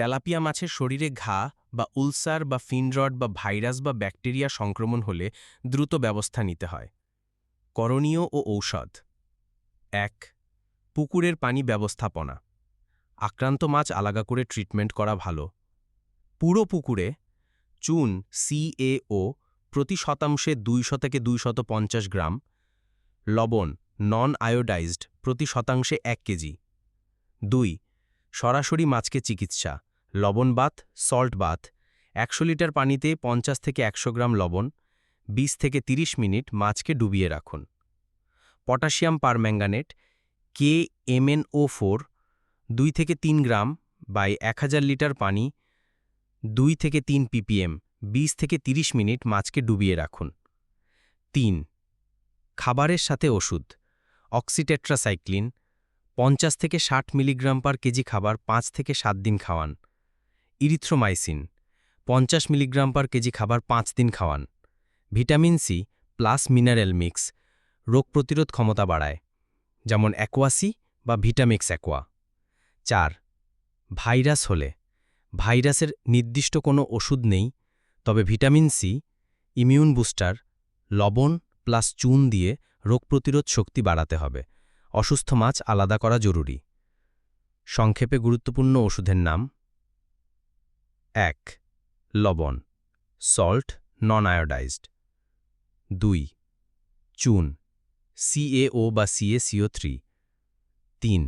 Tilapia মাছের শরীরে ঘা বা উলসার বা ফিনরড বা ভাইরাস বা ব্যাকটেরিয়া সংক্রমণ হলে দ্রুত ব্যবস্থা নিতে হয়। করণীয় ও ঔষধ। ১. পুকুরের পানি ব্যবস্থাপনা। আক্রান্ত মাছ আলাদা করে ট্রিটমেন্ট করা ভালো। পুরো পুকুরে চুন CaO প্রতি শতাংশে 200 থেকে 250 গ্রাম, লবণ নন আয়োডাইজড প্রতি শতাংশে 1 কেজি। ২. সরাসরি মাছকে চিকিৎসা, লবণ বাত, সল্ট বাত। 100 লিটার পানিতে 50 থেকে 100 গ্রাম লবণ, 20 থেকে 30 মিনিট মাছকে ডুবিয়ে রাখুন। পটাশিয়াম পারম্যাঙ্গানেট KMnO4 2 থেকে 3 গ্রাম বাই 1000 লিটার পানি, 2 থেকে 3 ppm, 20 থেকে 30 মিনিট মাছকে ডুবিয়ে রাখুন। ৩. খাবারের সাথে ওষুধ, অক্সিটেট্রাসাইক্লিন 50 থেকে 60 মিলিগ্রাম পার কেজি খাবার 5 থেকে 7 দিন খাওয়ান। ইরিথ্রোমাইসিন 50 মিলিগ্রাম পার কেজি খাবার 5 দিন খাওয়ান। Vitamin C plus mineral mix রোগ প্রতিরোধ ক্ষমতা বাড়ায়, যেমন অ্যাকোয়াসি বা ভিটামিক্স অ্যাকোয়া। ৪. ভাইরাস হলে ভাইরাসের নির্দিষ্ট কোনো ওষুধ নেই, তবে ভিটামিন সি, ইমিউন বুস্টার, লবণ প্লাস চুন দিয়ে রোগ প্রতিরোধ শক্তি বাড়াতে হবে। অসুস্থ মাছ আলাদা করা জরুরি। সংক্ষেপে গুরুত্বপূর্ণ ওষুধের নাম: ১. লবণ সল্ট নন আয়োডাইজড। ২. চুন CaO বা CaCO3। ৩.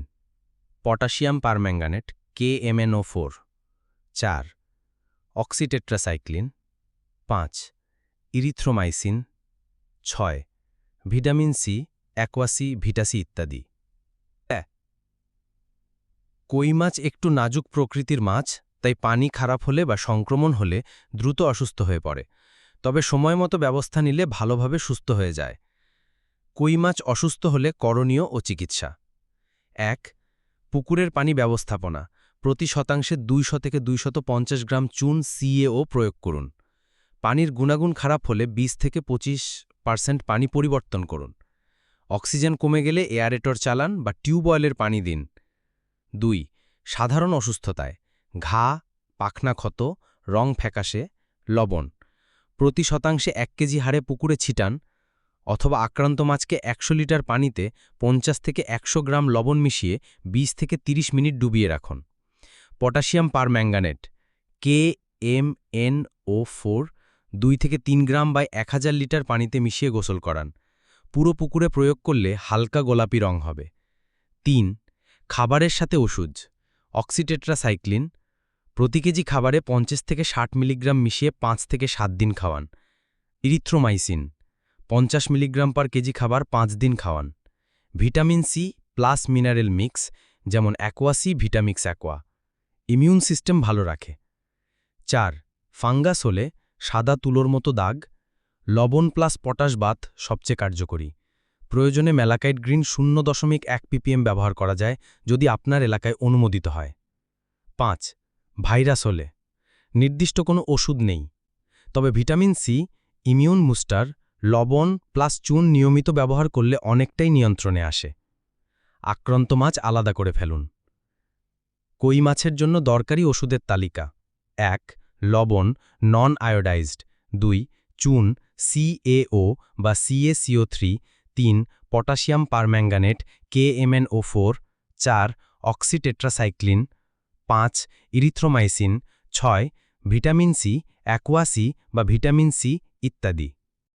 Potassium permanganate KMnO4। ৪. Oxytetracycline. ৫. Erythromycin. ৬. Vitamin C, Aqua C, Vita C ইত্যাদি। কই মাছ একটু নাজুক প্রকৃতির মাছ, তাই পানি খারাপ হলে বা সংক্রমণ হলে দ্রুত অসুস্থ হয়ে পড়ে, তবে সময়মতো ব্যবস্থা নিলে ভালোভাবে সুস্থ হয়ে যায়। কই মাছ অসুস্থ হলে করণীয় ও চিকিৎসা: ১. পুকুরের পানি ব্যবস্থাপনা, প্রতি শতাংশে 200 থেকে 250 গ্রাম চুন CaO প্রয়োগ করুন। পানির গুণাগুণ খারাপ হলে 20 থেকে 25% পানি পরিবর্তন করুন। অক্সিজেন কমে গেলে এয়ারেটর চালান বা টিউবওয়েলের পানি দিন। ২. সাধারণ অসুস্থতায় ঘা, পাখনা ক্ষত, রং ফ্যাকাশে, লবণ প্রতি শতাংশে 1 কেজি হারে পুকুরে ছিটান, অথবা আক্রান্ত মাছকে 100 লিটার পানিতে 50 থেকে 100 গ্রাম লবণ মিশিয়ে 20 থেকে 30 মিনিট ডুবিয়ে রাখুন। পটাশিয়াম পারম্যাঙ্গানেট KMnO4 2 থেকে 3 গ্রাম বাই 1000 লিটার পানিতে মিশিয়ে গোসল করান। পুরো পুকুরে প্রয়োগ করলে হালকা গোলাপি রং হবে। ৩. খাবারের সাথে ওষুধ, অক্সিটেট্রাসাইক্লিন প্রতি কেজি খাবারে 50 থেকে 60 মিলিগ্রাম মিশিয়ে 5 থেকে 7 দিন খাওয়ান। ইরিথ্রোমাইসিন 50 মিলিগ্রাম পার কেজি খাবার 5 দিন খাওয়ান। Vitamin C plus mineral mix, যেমন অ্যাকোয়াসি, ভিটামিক্স অ্যাকোয়া ইমিউন সিস্টেম ভালো রাখে। ৪. ফাঙ্গাস হলে সাদা তুলোর মতো দাগ, লবণ প্লাস পটাশ বাত সবচেয়ে কার্যকরী। প্রয়োজনে ম্যালাকাইট গ্রিন 0.1 ppm ব্যবহার করা যায়, যদি আপনার এলাকায় অনুমোদিত হয়। ৫. ভাইরাস হলে নির্দিষ্ট কোনো ওষুধ নেই, তবে ভিটামিন সি, ইমিউন বুস্টার, লবণ প্লাস চুন নিয়মিত ব্যবহার করলে অনেকটাই নিয়ন্ত্রণে আসে। আক্রান্ত মাছ আলাদা করে ফেলুন। কই মাছের জন্য দরকারি ওষুধের তালিকা: ১. লবণ নন আয়োডাইজড। ২. চুন CaO বা CaCO3। ৩. Potassium permanganate KMnO4। ৪. Oxytetracycline. ৫. Erythromycin. ৬. Vitamin C, Aqua C বা ভিটামিন সি ইত্যাদি।